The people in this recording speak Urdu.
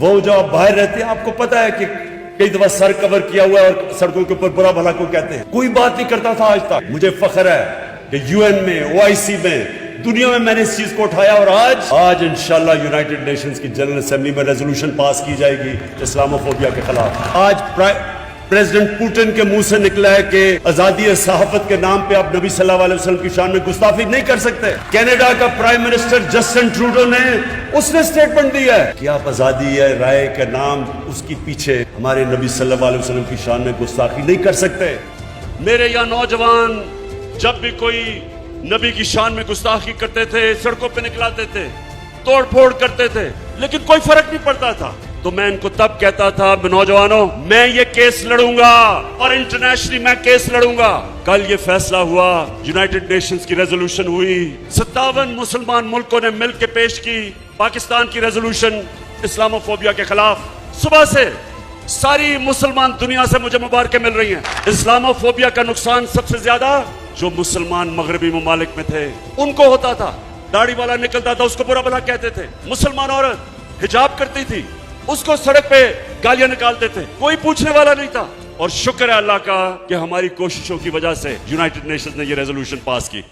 وہ جو آپ باہر رہتے ہیں آپ کو پتا ہے کہ کئی دفعہ سر کور کیا ہوا ہے اور سڑکوں کے اوپر برا بھلا کو کہتے ہیں. کوئی بات نہیں کرتا تھا آج تک. مجھے فخر ہے کہ UN میں OIC میں دنیا میں نے اس چیز کو اٹھایا اور آج انشاءاللہ یونائٹڈ نیشنز کی جنرل اسمبلی میں ریزولوشن پاس کی جائے گی اسلاموفوبیا کے خلاف. آج پریزیڈنٹ پوٹن کے منہ سے نکلا ہے کہ آزادی صحافت کے نام پہ آپ نبی صلی اللہ علیہ وسلم کی شان میں گستاخی نہیں کر سکتے. کینیڈا کا پرائم منسٹر جسٹن ٹروڈو نے اس نے سٹیٹمنٹ دیا ہے کہ آپ آزادی ہے رائے کے نام اس کی پیچھے ہمارے نبی صلی اللہ علیہ وسلم کی شان میں گستاخی نہیں کر سکتے. میرے یہاں نوجوان جب بھی کوئی نبی کی شان میں گستاخی کرتے تھے سڑکوں پہ نکلاتے تھے توڑ پھوڑ کرتے تھے لیکن کوئی فرق نہیں پڑتا تھا. تو میں ان کو تب کہتا تھا نوجوانوں میں یہ کیس لڑوں گا اور انٹرنیشنلی میں کیس لڑوں گا. کل یہ فیصلہ ہوا یونائٹڈ نیشنز کی ریزولوشن ہوئی 57 مسلمان ملکوں نے مل کے پیش کی پاکستان کی ریزولوشن اسلاموفوبیا کے خلاف. صبح سے ساری مسلمان دنیا سے مجھے مبارکیں مل رہی ہیں. اسلاموفوبیا کا نقصان سب سے زیادہ جو مسلمان مغربی ممالک میں تھے ان کو ہوتا تھا. داڑھی والا نکلتا تھا اس کو برا بھلا کہتے تھے. مسلمان عورت حجاب کرتی تھی اس کو سڑک پہ گالیاں نکالتے تھے کوئی پوچھنے والا نہیں تھا. اور شکر ہے اللہ کا کہ ہماری کوششوں کی وجہ سے یونائٹڈ نیشنز نے یہ ریزولوشن پاس کی.